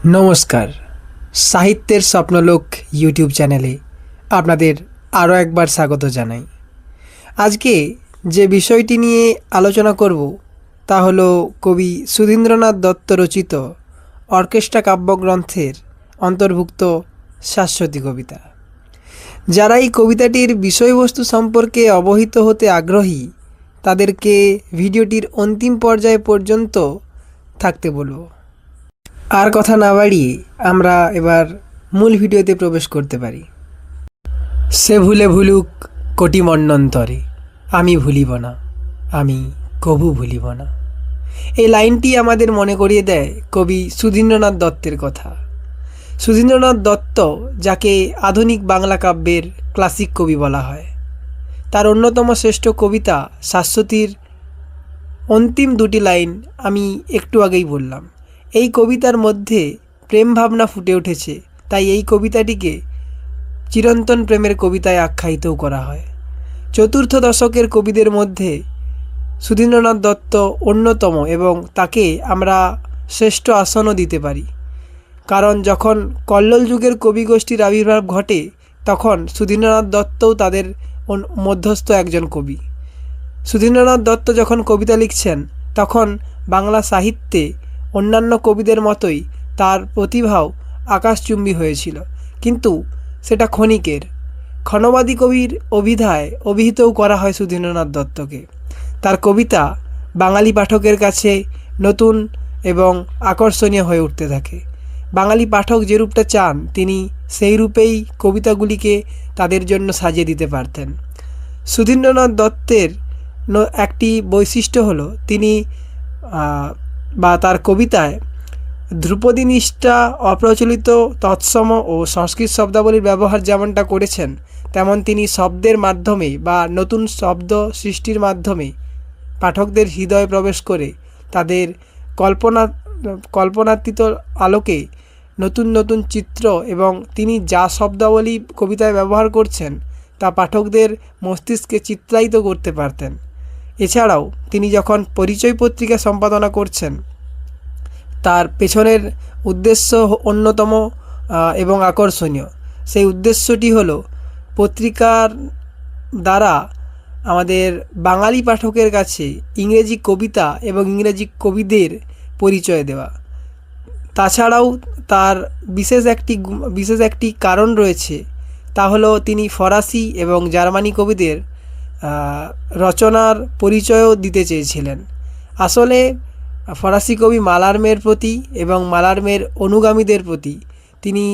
নমস্কার। সাহিত্যের স্বপ্নলোক ইউটিউব চ্যানেলে আপনাদের আরও একবার স্বাগত জানাই। আজকে যে বিষয়টি নিয়ে আলোচনা করব তা হলো কবি সুধীন্দ্রনাথ দত্ত রচিত অর্কেস্ট্রা কাব্যগ্রন্থের অন্তর্ভুক্ত শাশ্বতী কবিতা। যারা এই কবিতাটির বিষয়বস্তু সম্পর্কে অবহিত হতে আগ্রহী তাদেরকে ভিডিওটির অন্তিম পর্যায় পর্যন্ত থাকতে বলব। আর কথা না বাড়িয়ে আমরা এবার মূল ভিডিওতে প্রবেশ করতে পারি। সে ভুলে ভুলুক কোটি মন্বন্তরে, আমি ভুলিব না, আমি কভু ভুলিব না। এই লাইনটি আমাদের মনে করিয়ে দেয় কবি সুধীন্দ্রনাথ দত্তের কথা। সুধীন্দ্রনাথ দত্ত, যাকে আধুনিক বাংলা কাব্যের ক্লাসিক কবি বলা হয়, তার অন্যতম শ্রেষ্ঠ কবিতা শাশ্বতীর অন্তিম দুটি লাইন আমি একটু আগেই বললাম। এই কবিতার মধ্যে প্রেম ভাবনা ফুটে উঠেছে, তাই এই কবিতাটিকে চিরন্তন প্রেমের কবিতায় আখ্যায়িতও করা হয়। চতুর্থ দশকের কবিদের মধ্যে সুধীন্দ্রনাথ দত্ত অন্যতম এবং তাকে আমরা শ্রেষ্ঠ আসনও দিতে পারি। কারণ যখন কল্লোল যুগের কবিগোষ্ঠীর আবির্ভাব ঘটে তখন সুধীন্দ্রনাথ দত্তও তাদের মধ্যস্থ একজন কবি। সুধীন্দ্রনাথ দত্ত যখন কবিতা লিখছেন তখন বাংলা সাহিত্যে অন্যান্য কবিদের মতোই তার প্রতিভাও আকাশচুম্বী হয়েছিল, কিন্তু সেটা ক্ষণিকের। ক্ষণবাদী কবির অভিধায় অভিহিতও করা হয় সুধীন্দ্রনাথ দত্তকে। তার কবিতা বাঙালি পাঠকের কাছে নতুন এবং আকর্ষণীয় হয়ে উঠতে থাকে। বাঙালি পাঠক যে রূপটা চান তিনি সেই রূপেই কবিতাগুলিকে তাদের জন্য সাজিয়ে দিতে পারতেন। সুধীন্দ্রনাথ দত্তের একটি বৈশিষ্ট্য হলো তিনি বা তার কবিতায় ধ্রুপদী নিষ্ঠা, অপ্রচলিত তৎসম ও সংস্কৃত শব্দাবলীর ব্যবহার যেমনটা করেছেন, তেমন তিনি শব্দের মাধ্যমে বা নতুন শব্দ সৃষ্টির মাধ্যমে পাঠকদের হৃদয়ে প্রবেশ করে তাদের কল্পনাতীত আলোকে নতুন নতুন চিত্র এবং তিনি যা শব্দাবলী কবিতায় ব্যবহার করছেন তা পাঠকদের মস্তিষ্কে চিত্রায়িত করতে পারতেন। এছাড়াও তিনি যখন পরিচয় পত্রিকা সম্পাদনা করছেন তার পেছনের উদ্দেশ্য অন্যতম এবং আকর্ষণীয়। সেই উদ্দেশ্যটি হলো পত্রিকার দ্বারা আমাদের বাঙালি পাঠকের কাছে ইংরেজি কবিতা এবং ইংরেজি কবিদের পরিচয় দেওয়া। তাছাড়াও তার বিশেষ একটি কারণ রয়েছে, তা হলো তিনি ফরাসি এবং জার্মানি কবিদের রচনার পরিচয়ও দিতে চেয়েছিলেন। আসলে ফরাসি কবি মালারমের প্রতি এবং মালারমের অনুগামীদের প্রতি তিনি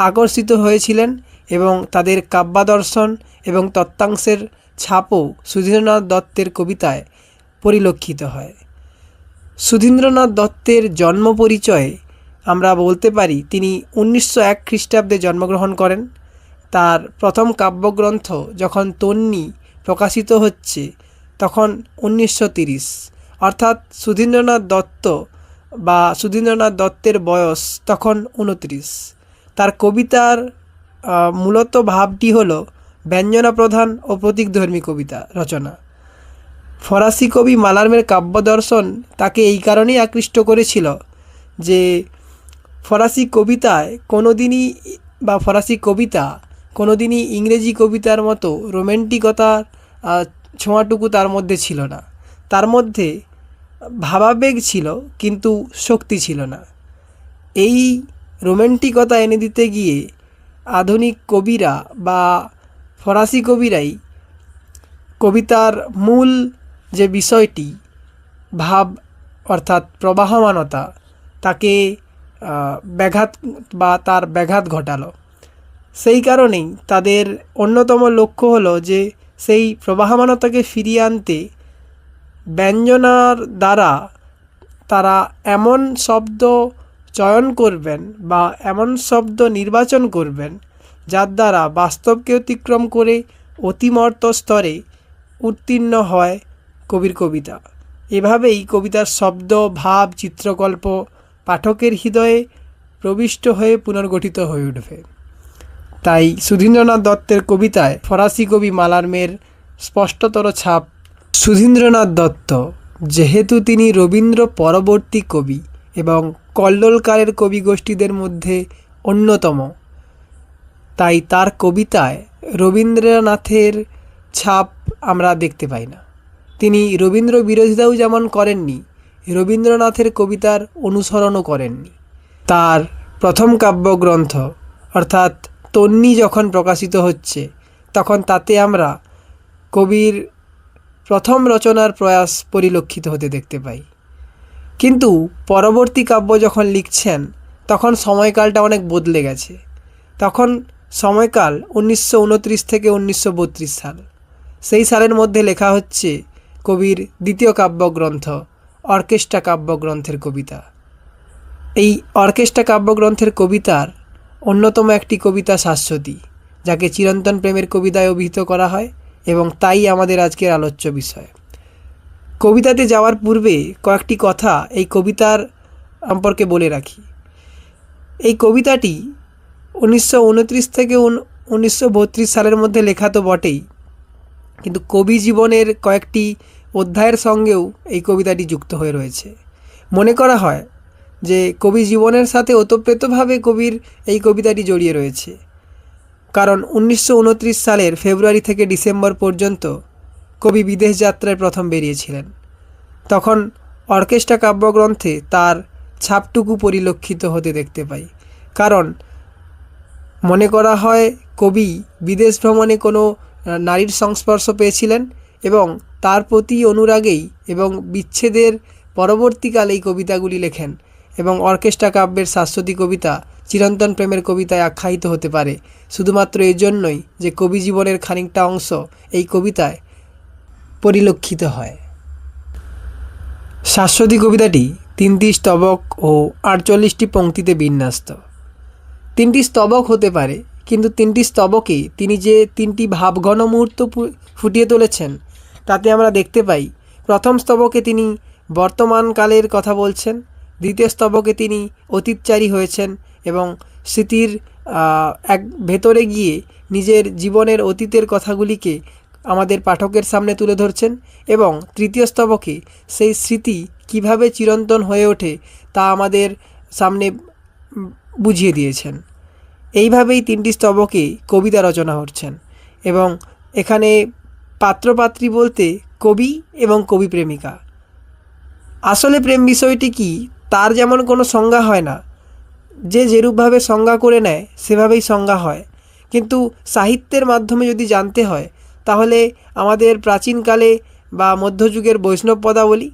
আকর্ষিত হয়েছিলেন এবং তাদের কাব্যাদর্শন এবং তত্ত্বাংশের ছাপও সুধীন্দ্রনাথ দত্তের কবিতায় পরিলক্ষিত হয়। সুধীন্দ্রনাথ দত্তের জন্ম পরিচয়ে আমরা বলতে পারি তিনি 1901 খ্রিস্টাব্দে জন্মগ্রহণ করেন। তার প্রথম কাব্যগ্রন্থ যখন তন্নি প্রকাশিত হচ্ছে তখন 1930, অর্থাৎ সুধীন্দ্রনাথ দত্তের বয়স তখন 29। তার কবিতার মূলত ভাবটি হলো ব্যঞ্জনা প্রধান ও প্রতীকধর্মী কবিতা রচনা। ফরাসি কবি মালারমের কাব্যদর্শন তাকে এই কারণেই আকৃষ্ট করেছিল যে ফরাসি কবিতা কোনোদিনই ইংরেজি কবিতার মতো রোম্যান্টিকতার ছোঁয়াটুকু তার মধ্যে ছিল না। তার মধ্যে ভাবাবেগ ছিল কিন্তু শক্তি ছিল না। এই রোম্যান্টিকতা এনে দিতে গিয়ে আধুনিক কবিরা বা ফরাসি কবিরাই কবিতার মূল যে বিষয়টি ভাব অর্থাৎ প্রবাহমানতা তাকে ব্যাঘাত ঘটালো। সেই কারণেই তাদের অন্যতম লক্ষ্য হলো যে সেই প্রবাহমানতাকে ফিরিয়ে আনতে ব্যঞ্জনার দ্বারা তারা এমন শব্দ চয়ন করবেন বা এমন শব্দ নির্বাচন করবেন যার দ্বারা বাস্তবকে অতিক্রম করে অতিমর্ত স্তরে উত্তীর্ণ হয় কবির কবিতা। এভাবেই কবিতার শব্দ, ভাব, চিত্রকল্প পাঠকের হৃদয়ে প্রবিষ্ট হয়ে পুনর্গঠিত হয়ে উঠবে। তাই সুধীন্দ্রনাথ দত্তের কবিতায় ফরাসি কবি মালারমের স্পষ্টতর ছাপ। সুধীন্দ্রনাথ দত্ত যেহেতু তিনি রবীন্দ্র পরবর্তী কবি এবং কল্লোলকারের কবিগোষ্ঠীদের মধ্যে অন্যতম। তাই তার কবিতায় রবীন্দ্রনাথের ছাপ আমরা দেখতে পাই না। তিনি রবীন্দ্র বিরোধিতাও যেমন করেননি, রবীন্দ্রনাথের কবিতার অনুসরণও করেননি। তার প্রথম কাব্যগ্রন্থ অর্থাৎ তন্বী যখন প্রকাশিত হচ্ছে, তখন তাতে আমরা কবির প্রথম রচনার প্রয়াস পরিলক্ষিত হতে দেখতে পাই। কিন্তু পরবর্তী কাব্য যখন লিখছেন, তখন সময়কালটা অনেক বদলে গেছে। তখন সময়কাল 1929 থেকে 1932 সাল। সেই সালের মধ্যে লেখা হচ্ছে কবির দ্বিতীয় কাব্যগ্রন্থ অর্কেস্ট্রা কাব্যগ্রন্থের কবিতা। এই অর্কেস্ট্রা কাব্যগ্রন্থের কবিতার অন্যতম একটি কবিতা শাশ্বতী, যাকে চিরন্তন প্রেমের কবিতায় অভিহিত করা হয়, এবং তাই আমাদের আজকের আলোচ্য বিষয়। কবিতাতে যাওয়ার পূর্বে কয়েকটি কথা এই কবিতার সম্পর্কে বলে রাখি। এই কবিতাটি 1929 থেকে 1932 সালের মধ্যে লেখা তো বটেই, কিন্তু কবি জীবনের কয়েকটি অধ্যায়ের সঙ্গেও এই কবিতাটি যুক্ত হয়ে রয়েছে। মনে করা হয় যে কবি জীবনের সাথে ওতপ্রোতভাবে কবির এই কবিতাটি জড়িয়ে রয়েছে, কারণ 1929 সালের ফেব্রুয়ারি থেকে ডিসেম্বর পর্যন্ত কবি বিদেশ যাত্রায় প্রথম বেরিয়েছিলেন। তখন অর্কেস্ট্রা কাব্যগ্রন্থে তার ছাপটুকু পরিলক্ষিত হতে দেখতে পাই, কারণ মনে করা হয় কবি বিদেশ ভ্রমণে কোনো নারীর সংস্পর্শ পেয়েছিলেন এবং তার প্রতি অনুরাগেই এবং বিচ্ছেদের পরবর্তীকালে এই কবিতাগুলি লেখেন, এবং অর্কেস্ট্রা কাব্যের শাশ্বতী কবিতা চিরন্তন প্রেমের কবিতায় আখ্যায়িত হতে পারে শুধুমাত্র এই জন্যই যে কবি জীবনের খানিকটা অংশ এই কবিতায় পরিলক্ষিত হয়। শাশ্বতী কবিতাটি 3টি স্তবক ও 48টি পংক্তিতে বিন্যস্ত। 3টি স্তবক হতে পারে, কিন্তু 3টি স্তবকে তিনি যে 3টি ভাবঘন মুহূর্ত ফুটিয়ে তুলেছেন, তাতে আমরা দেখতে পাই প্রথম স্তবকে তিনি বর্তমানকালের কথা বলছেন, দ্বিতীয় স্তবকে তিনি অতীতচারী হয়েছেন এবং স্মৃতির এক ভেতরে গিয়ে নিজের জীবনের অতীতের কথাগুলিকে আমাদের পাঠকের সামনে তুলে ধরছেন, এবং তৃতীয় স্তবকে সেই স্মৃতি কিভাবে চিরন্তন হয়ে ওঠে তা আমাদের সামনে বুঝিয়ে দিয়েছেন। এইভাবেই 3টি স্তবকে কবিতা রচনা করছেন, এবং এখানে পাত্রপাত্রী বলতে কবি এবং কবি প্রেমিকা। আসলে প্রেম বিষয়টি কি তার যেমন কোনো সংজ্ঞা হয় না, যে যেরূপভাবে সংজ্ঞা করে নেয় সেভাবেই সংজ্ঞা হয়। কিন্তু সাহিত্যের মাধ্যমে যদি জানতে হয়, তাহলে আমাদের প্রাচীনকালে বা মধ্যযুগের বৈষ্ণব পদাবলী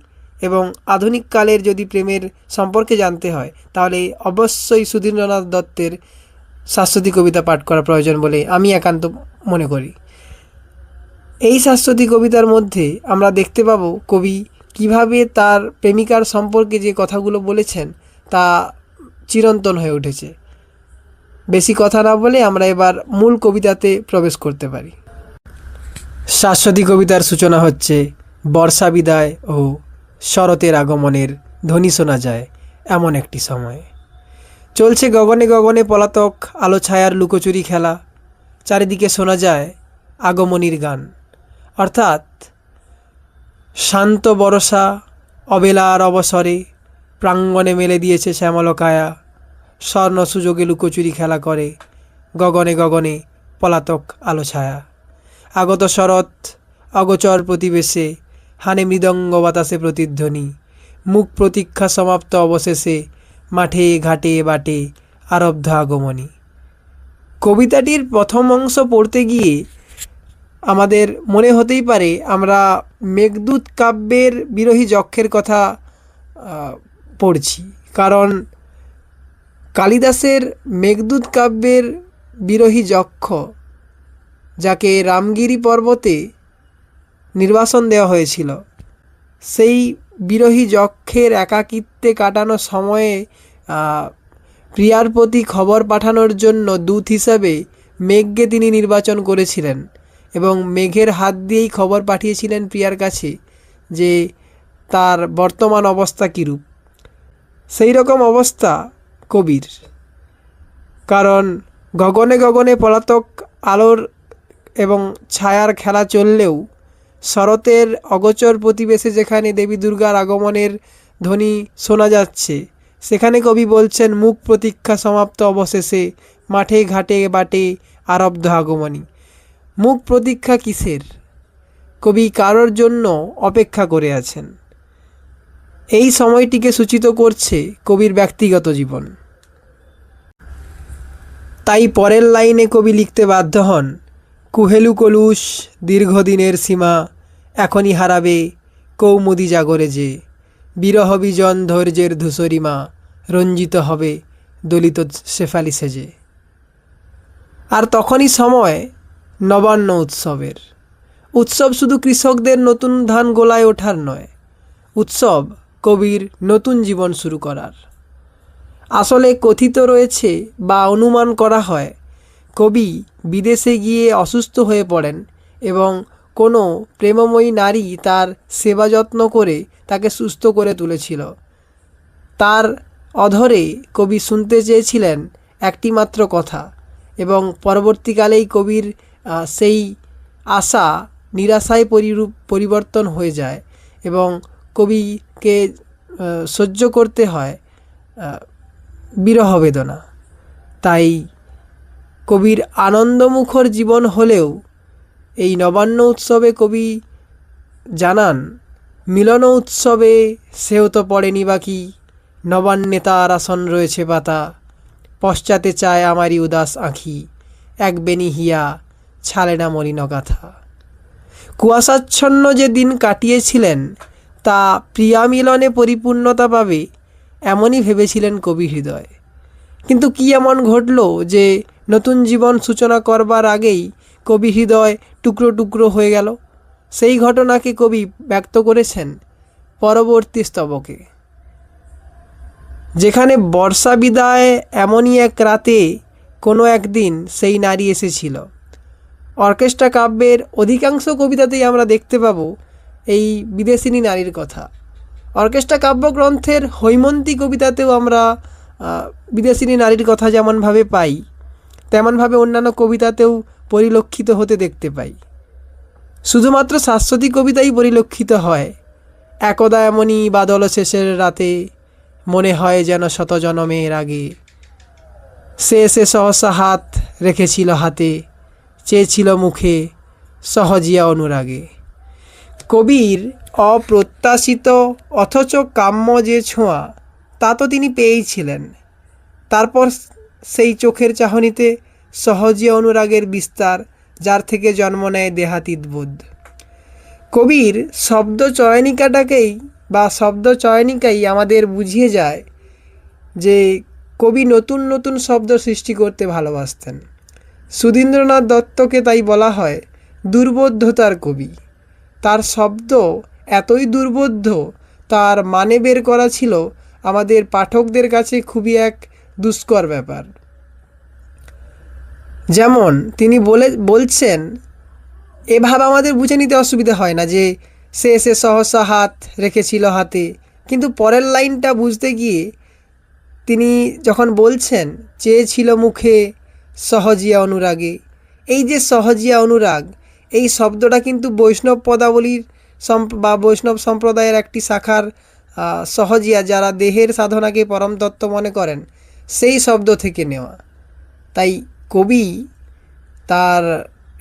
এবং আধুনিক কালের যদি প্রেমের সম্পর্কে জানতে হয়, তাহলে অবশ্যই সুধীন্দ্রনাথ দত্তের শাশ্বতী কবিতা পাঠ করা প্রয়োজন বলে আমি একান্ত মনে করি। এই শাশ্বতী কবিতার মধ্যে আমরা দেখতে পাবো কবি কিভাবে তার প্রেমিকার সম্পর্কে যে কথাগুলো বলেছেন তা চিরন্তন হয়ে উঠেছে। বেশি কথা না বলে আমরা এবার মূল কবিতাতে প্রবেশ করতে পারি। শাশ্বতী কবিতার সূচনা হচ্ছে বর্ষা বিদায় ও শরতের আগমনের ধ্বনি শোনা যায় এমন একটি সময়ে। চলছে গগনে গগনে পলাতক আলো ছায়ার লুকোচুরি খেলা, চারিদিকে শোনা যায় আগমনীর গান। অর্থাৎ শান্ত বরষা অবেলার অবসরে প্রাঙ্গণে মেলে দিয়েছে শ্যামলকায়া, স্বর্ণ সুযোগে লুকোচুরি খেলা করে গগনে গগনে পলাতক আলো ছায়া। আগত শরৎ অগোচর প্রতিবেশে হানে মৃদঙ্গ বাতাসে প্রতিধ্বনি, মুখ প্রতীক্ষা সমাপ্ত অবশেষে মাঠে ঘাটে বাটে আরব্ধ আগমনী। কবিতাটির প্রথম অংশ পড়তে গিয়ে আমাদের মনে হতেই পারে আমরা মেঘদূত কাব্যের বিরহী যক্ষের কথা পড়ছি, কারণ কালিদাসের মেঘদূত কাব্যের বিরহী যক্ষ, যাকে রামগিরি পর্বতে নির্বাসন দেওয়া হয়েছিল, সেই বিরহী যক্ষের একাকিত্বে কাটানো সময়ে প্রিয়ার প্রতি খবর পাঠানোর জন্য দূত হিসাবে মেঘকে তিনি নির্বাচন করেছিলেন, এবং মেঘের হাত দিয়েই খবর পাঠিয়েছিলেন প্রিয়ার কাছে যে তার বর্তমান অবস্থা কীরূপ। সেই রকম অবস্থা কবির, কারণ গগনে গগনে পলাতক আলোর এবং ছায়ার খেলা চললেও শরতের অগোচর প্রতিবেশে যেখানে দেবী দুর্গার আগমনের ধ্বনি শোনা যাচ্ছে, সেখানে কবি বলছেন, মুখ প্রতীক্ষা সমাপ্ত অবশেষে, মাঠে ঘাটে বাটে আরব্ধ আগমনী। মুখ প্রতীক্ষা কিসের? কবি কারোর জন্য অপেক্ষা করে আছেন। এই সময়টিকে সূচিত করছে কবির ব্যক্তিগত জীবন। তাই পরের লাইনে কবি লিখতে বাধ্য হন, কুহেলু কলুষ দীর্ঘদিনের সীমা, এখনই হারাবে কৌমুদি জাগরে যে, বিরহ বিজন ধৈর্যের ধূসরিমা, রঞ্জিত হবে দলিত শেফালি সেজে। আর তখনই সময় নবান্ন উৎসবের। উৎসব শুধু কৃষকদের নতুন ধান গোলায় ওঠার নয়, উৎসব কবির নতুন জীবন শুরু করার। আসলে কথিত রয়েছে বা অনুমান করা হয়, কবি বিদেশে গিয়ে অসুস্থ হয়ে পড়েন এবং কোনো প্রেমময়ী নারী তার সেবা যত্ন করে তাকে সুস্থ করে তুলেছিল। তার অধরে কবি শুনতে চেয়েছিলেন একটি মাত্র কথা, এবং পরবর্তীকালেই কবির সেই আশা নিরাশায় পরিবর্তন হয়ে যায় এবং কবিকে সহ্য করতে হয় বিরহ বেদনা। তাই কবির আনন্দমুখর জীবন হলেও এই নবান্ন উৎসবে কবি জানান, মিলন উৎসবে সেও তো পড়েনি বাকি, নবান্নে তার আসন রয়েছে পাতা, পশ্চাতে চায় আমারই উদাস আঁখি, এক বেনি হিয়া ছালে না মলিন গাথা। কুয়াশাচ্ছন্ন যে দিন কাটিয়েছিলেন তা প্রিয়া মিলনে পরিপূর্ণতা পাবে, এমনই ভেবেছিলেন কবি হৃদয়। কিন্তু কী এমন ঘটল যে নতুন জীবন সূচনা করবার আগেই কবি হৃদয় টুকরো টুকরো হয়ে গেল? সেই ঘটনাকে কবি ব্যক্ত করেছেন পরবর্তী স্তবকে। যেখানে বর্ষা বিদায় এমনই এক রাতে কোনো একদিন সেই নারী এসেছিল। অর্কেস্ট্রা কাব্যের অধিকাংশ কবিতাতেই আমরা দেখতে পাব এই বিদেশিনী নারীর কথা। অর্কেস্ট্রা কাব্যগ্রন্থের হৈমন্তী কবিতাতেও আমরা বিদেশিনী নারীর কথা যেমনভাবে পাই, তেমনভাবে অন্যান্য কবিতাতেও পরিলক্ষিত হতে দেখতে পাই। শুধুমাত্র শাশ্বতী কবিতাই পরিলক্ষিত হয়, একদা এমনই বাদল শেষের রাতে, মনে হয় যেন শত জনমের আগে, সে এসে সহসা হাত রেখেছিল হাতে, চেয়েছিল মুখে সহজিয়া অনুরাগে। কবির অপ্রত্যাশিত অথচ কাম্য যে ছোঁয়া, তা তো তিনি পেয়েছিলেন। তারপর সেই চোখের চাহনিতে সহজিয়া অনুরাগের বিস্তার, যার থেকে জন্ম নেয় দেহাতীত বোধ। কবির শব্দ চয়নিকাটাকেই বা শব্দ চয়নিকাই আমাদের বুঝিয়ে যায় যে কবি নতুন নতুন শব্দ সৃষ্টি করতে ভালোবাসতেন। সুধীন্দ্রনাথ দত্তকে তাই বলা হয় দুর্বোধ্যতার কবি। তার শব্দ এতই দুর্বোধ্য, তার মানে বের করা ছিল আমাদের পাঠকদের কাছে খুবই এক দুষ্কর ব্যাপার। যেমন তিনি বলছেন, এভাবে আমাদের বুঝে নিতে অসুবিধা হয় না যে সে এসে সহসা হাত রেখেছিল হাতে, কিন্তু পরের লাইনটা বুঝতে গিয়ে তিনি যখন বলছেন চেয়েছিল মুখে সহজিয়া অনুরাগে, এই যে সহজিয়া অনুরাগ, এই শব্দটা কিন্তু বৈষ্ণব পদাবলীর বা বৈষ্ণব সম্প্রদায়ের একটি শাখার সহজিয়া, যারা দেহের সাধনাকে পরম তত্ত্ব মনে করেন, সেই শব্দ থেকে নেওয়া। তাই কবি তার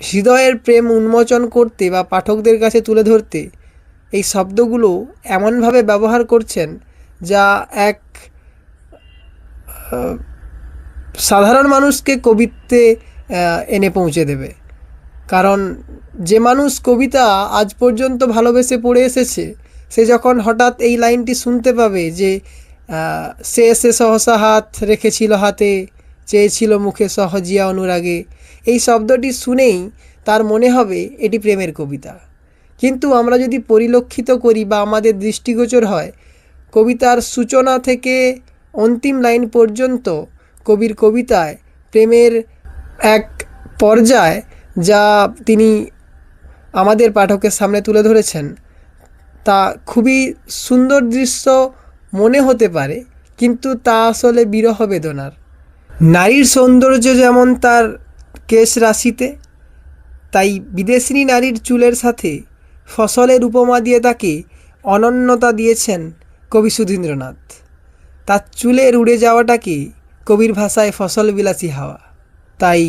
হৃদয়ের প্রেম উন্মোচন করতে বা পাঠকদের কাছে তুলে ধরতে এই শব্দগুলো এমনভাবে ব্যবহার করছেন যা এক সাধারণ মানুষকে কবিত্বে এনে পৌঁছে দেবে। কারণ যে মানুষ কবিতা আজ পর্যন্ত ভালোবেসে পড়ে এসেছে, সে যখন হঠাৎ এই লাইনটি শুনতে পাবে যে সে এসে সহসা হাত রেখেছিল হাতে, চেয়েছিল মুখে সহজিয়া অনুরাগে, এই শব্দটি শুনেই তার মনে হবে এটি প্রেমের কবিতা। কিন্তু আমরা যদি পরিলক্ষিত করি বা আমাদের দৃষ্টিগোচর হয়, কবিতার সূচনা থেকে অন্তিম লাইন পর্যন্ত কবির কবিতায় প্রেমের এক পর্যায় যা তিনি আমাদের পাঠকের সামনে তুলে ধরেছেন, তা খুবই সুন্দর দৃশ্য মনে হতে পারে, কিন্তু তা আসলে বিরহ বেদনার। নারীর সৌন্দর্য যেমন তার কেশ রাশিতে, তাই বিদেশিনী নারীর চুলের সাথে ফসলের উপমা দিয়ে তাকে অনন্যতা দিয়েছেন কবি সুধীন্দ্রনাথ। তার চুলের উড়ে যাওয়াটাকে কবির ভাষায় ফসল বিলাসী হাওয়া। তাই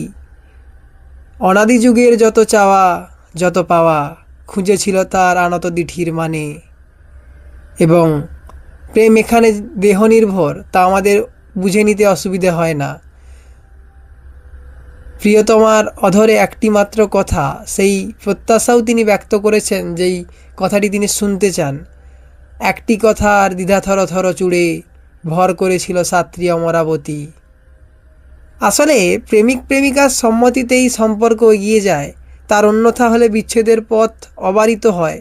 অনাদি যুগের যত চাওয়া যত পাওয়া খুঁজেছিল তার আনত দিঠির মানে। এবং প্রেম এখানে দেহ নির্ভর, তা আমাদের বুঝে নিতে অসুবিধে হয় না। প্রিয়তমার অধরে একটি মাত্র কথা, সেই প্রত্যাশাও তিনি ব্যক্ত করেছেন, যেই কথাটি তিনি শুনতে চান। একটি কথা আর দ্বিধা থর থর চূড়ে ভর করেছিল সাত্রী অমরাবতী। আসলে প্রেমিক প্রেমিকার সম্মতিতেই সম্পর্ক এগিয়ে যায়, তার অন্যথা হলে বিচ্ছেদের পথ অবারিত হয়,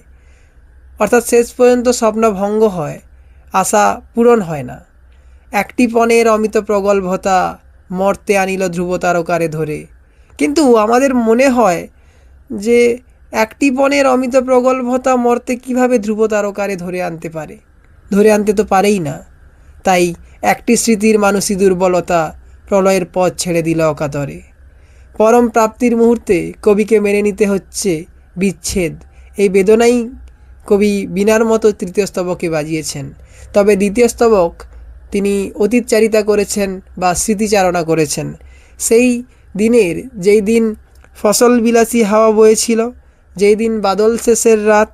অর্থাৎ শেষ পর্যন্ত স্বপ্ন ভঙ্গ হয়, আশা পূরণ হয় না। একটি পণের অমিত প্রগল্ভতা মর্তে আনিল ধ্রুব তারকারে ধরে। কিন্তু আমাদের মনে হয় যে একটি পণের অমিত প্রগল্ভতা মর্তে কিভাবে ধ্রুব তারকারে ধরে আনতে পারে? ধরে আনতে তো পারেই না। তাই একটি স্মৃতির মানসী দুর্বলতা প্রলয়ের পথ ছেড়ে দিল অকাতরে। পরম প্রাপ্তির মুহূর্তে কবিকে মেনে নিতে হচ্ছে বিচ্ছেদ। এই বেদনাই কবি বীণার মতো তৃতীয় স্তবকে বাজিয়েছেন। তবে দ্বিতীয় স্তবক তিনি অতীতচারিতা করেছেন বা স্মৃতিচারণা করেছেন সেই দিনের, যেই দিন ফসল বিলাসী হাওয়া বয়েছিল, যেই দিন বাদল শেষের রাত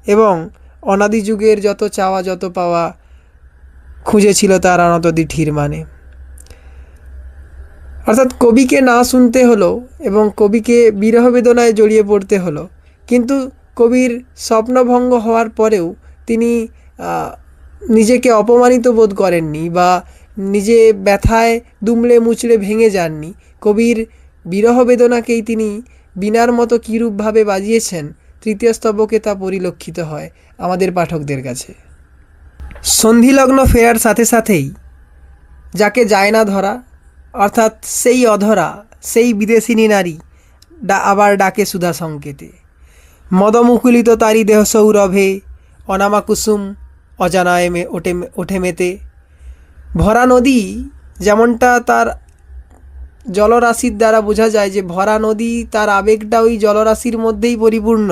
এবং অনাদি যুগের যত চাওয়া যত পাওয়া খুঁজেছিল তার আনত দিঠির মানে। অর্থাৎ কবিকে না শুনতে হলো এবং কবিকে বিরহ বেদনায় জড়িয়ে পড়তে হলো, কিন্তু কবির স্বপ্নভঙ্গ হওয়ার পরেও তিনি নিজেকে অপমানিত বোধ করেননি বা নিজে ব্যথায় দুমড়ে মুচড়ে ভেঙে যাননি। কবির বিরহ বেদনাকেই তিনি বীণার মতো কীরূপভাবে বাজিয়েছেন, তৃতীয় স্তবকে তা পরিলক্ষিত হয় আমাদের পাঠকদের কাছে। সন্ধিলগ্ন ফেরার সাথে সাথেই যাকে যায় না ধরা, অর্থাৎ সেই অধরা, সেই বিদেশিনী নারী আবার ডাকে সুধা সংকেতে। মদমুকুলিত তারি দেহ সৌরভে অনামা কুসুম অজানায় ওঠে মেতে। ভরা নদী যেমনটা তার জলরাশির দ্বারা বোঝা যায় যে ভরা নদী, তার আবেগটা ওই জলরাশির মধ্যেই পরিপূর্ণ।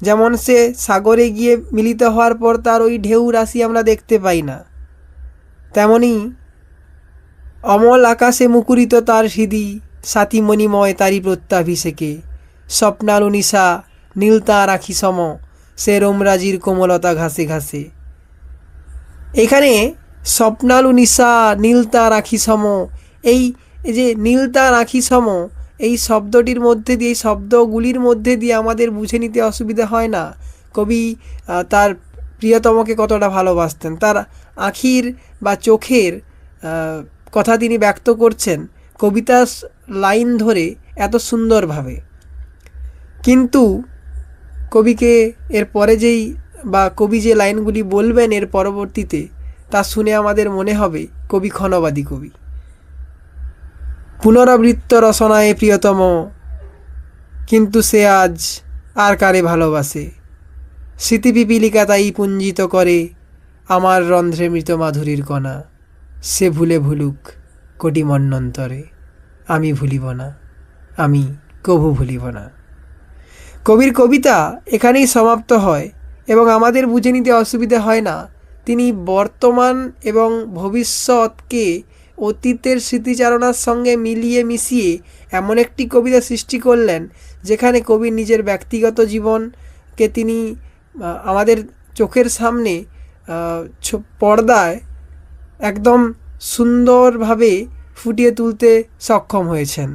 যেমন সে সাগরে গিয়ে মিলিত হওয়ার পর তার ওই ঢেউ রাশি আমরা দেখতে পাই না, তেমনি অমল আকাশে মুকুরিত তার হৃদি সাতিমণিময় তারি প্রত্যাভিষেকে। স্বপ্নালু নিশা নীল তার আখি সম সে রোমরাজির কোমলতা ঘাসে ঘাসে। এখানে স্বপ্নালু নিশা নীল তার আখি সম, এই যে নীল তার আখি সম, এই শব্দটির মধ্যে দিয়ে, এই শব্দগুলির মধ্যে দিয়ে আমাদের বুঝে নিতে অসুবিধা হয় না কবি তার প্রিয়তমকে কতটা ভালোবাসতেন। তার আখির বা চোখের কথা তিনি ব্যক্ত করছেন কবিতার লাইন ধরে এত সুন্দরভাবে। কিন্তু কবিকে এর পরে যেই বা কবি যে লাইনগুলি বলবেন এর পরবর্তীতে, তা শুনে আমাদের মনে হবে কবি ক্ষণবাদী কবি। পুনরাবৃত্ত রসনায় প্রিয়তম কিন্তু সে আজ আর কারে ভালোবাসে। স্মৃতিপিপীলিকা তাই পুঞ্জিত করে আমার রন্ধ্রে মৃত মাধুরীর কণা। সে ভুলে ভুলুক কোটি মন্বন্তরে, আমি ভুলিব না, আমি কভু ভুলিব না। কবির কবিতা এখানেই সমাপ্ত হয় এবং আমাদের বুঝে নিতে অসুবিধা হয় না। তিনি বর্তমান এবং ভবিষ্যৎকে অতীতের স্মৃতিচারণার সঙ্গে মিলিয়ে মিশিয়ে এমন একটি কবিতা সৃষ্টি করলেন যেখানে কবি নিজের ব্যক্তিগত জীবনকে তিনি আমাদের চোখের সামনে পর্দায় একদম সুন্দরভাবে ফুটিয়ে তুলতে সক্ষম হয়েছেন।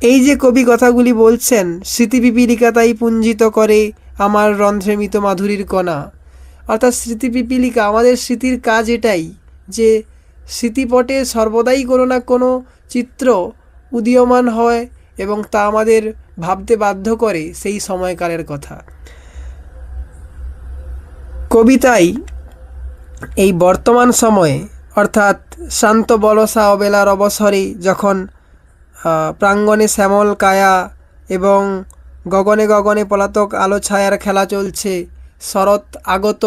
এই যে কবি কথাগুলি বলছেন, স্মৃতিপিপীলিকা তাই পুঞ্জিত করে আমার রন্ধ্রে মৃত মাধুরীর কণা, অর্থাৎ স্মৃতিপিপীলিকা, আমাদের স্মৃতির কাজ এটাই যে স্মৃতিপটে সর্বদাই কোনো না কোনো চিত্র উদীয়মান হয় এবং তা আমাদের ভাবতে বাধ্য করে সেই সময়কালের কথা। কবিতাই এই বর্তমান সময়ে, অর্থাৎ শান্ত বলসা অবেলার অবসরে যখন প্রাঙ্গণে শ্যামল কায়া এবং গগনে গগনে পলাতক আলো ছায়ার খেলা চলছে, শরৎ আগত,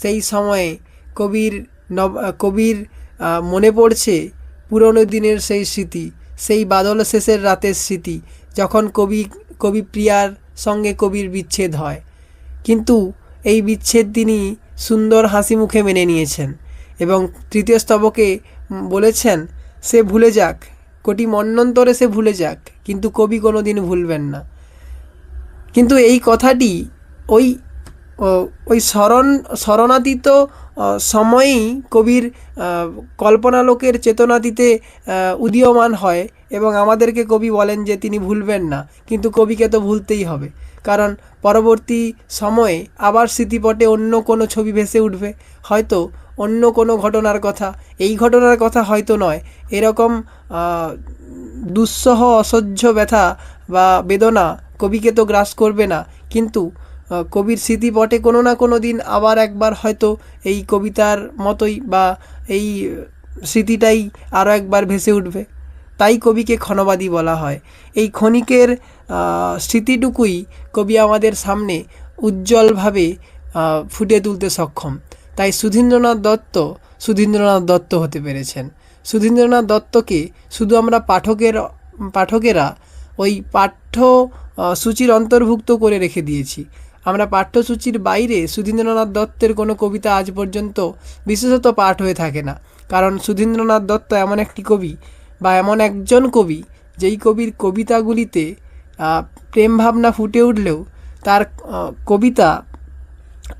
সেই সময়ে কবির মনে পড়ছে পুরনো দিনের সেই স্মৃতি, সেই বাদল শেষের রাতের স্মৃতি, যখন কবি প্রিয়ার সঙ্গে কবির বিচ্ছেদ হয়। কিন্তু এই বিচ্ছেদ তিনি সুন্দর হাসি মুখে মেনে নিয়েছেন এবং তৃতীয় স্তবকে বলেছেন, সে ভুলে যাক, কোটি মন্বন্তরে সে ভুলে যাক, কিন্তু কবি কোনো দিন ভুলবেন না। কিন্তু এই কথাটি ওই ওই স্মরণাতীত সময়েই কবির কল্পনালোকের চেতনাতীতে উদীয়মান হয় এবং আমাদেরকে কবি বলেন যে তিনি ভুলবেন না, কিন্তু কবিকে তো ভুলতেই হবে, কারণ পরবর্তী সময়ে আবার স্মৃতিপটে অন্য কোনো ছবি ভেসে উঠবে, হয়তো অন্য কোনো ঘটনার কথা, এই ঘটনার কথা হয়তো নয়, এরকম দুঃসহ অসহ্য ব্যথা বা বেদনা কবিকে তো গ্রাস করবে না, কিন্তু কবির স্মৃতিপটে কোনো না কোনো দিন আবার একবার হয়তো এই কবিতার মতোই বা এই স্মৃতিটাই আরও একবার ভেসে উঠবে। তাই কবিকে ক্ষণবাদী বলা হয়। এই ক্ষণিকের স্মৃতিটুকুই কবি আমাদের সামনে উজ্জ্বলভাবে ফুটিয়ে তুলতে সক্ষম। তাই সুধীন্দ্রনাথ দত্ত হতে পেরেছেন। সুধীন্দ্রনাথ দত্তকে শুধু আমরা পাঠকেরা ওই পাঠ্যসূচির অন্তর্ভুক্ত করে রেখে দিয়েছি। আমরা পাঠ্যসূচির বাইরে সুধীন্দ্রনাথ দত্তের কোনো কবিতা আজ পর্যন্ত বিশেষত পাঠ হয়ে থাকে না, কারণ সুধীন্দ্রনাথ দত্ত এমন একটি কবি বা এমন একজন কবি, যেই কবির কবিতাগুলিতে প্রেম ভাবনা ফুটে উঠলেও তার কবিতা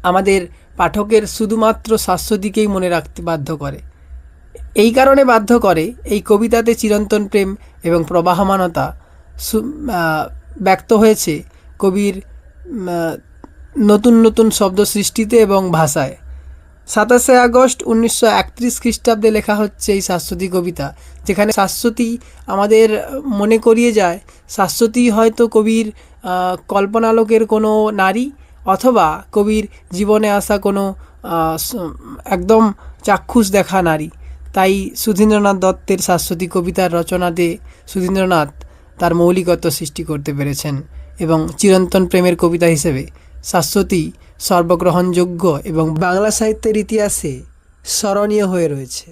আমাদের পাঠকের শুধুমাত্র শাশ্বতীকেই মনে রাখতে বাধ্য করে। এই কারণে বাধ্য করে, এই কবিতাতে চিরন্তন প্রেম এবং প্রবাহমানতা ব্যক্ত হয়েছে কবির নতুন নতুন শব্দ সৃষ্টিতে এবং ভাষায়। 27শে আগস্ট 1931 খ্রিস্টাব্দে লেখা হচ্ছে এই শাশ্বতী কবিতা, যেখানে শাশ্বতী আমাদের মনে করিয়ে যায় শাশ্বতী হয়তো কবির কল্পনালোকের কোনো নারী, অথবা কবির জীবনে আসা কোনো একদম চাক্ষুষ দেখা নারী। তাই সুধীন্দ্রনাথ দত্তের শাশ্বতী কবিতার রচনাতে সুধীন্দ্রনাথ তার মৌলিকত্ব সৃষ্টি করতে পেরেছেন এবং চিরন্তন প্রেমের কবিতা হিসেবে শাশ্বতী সর্বগ্রহণযোগ্য এবং বাংলা সাহিত্যের ইতিহাসে স্মরণীয় হয়ে রয়েছে।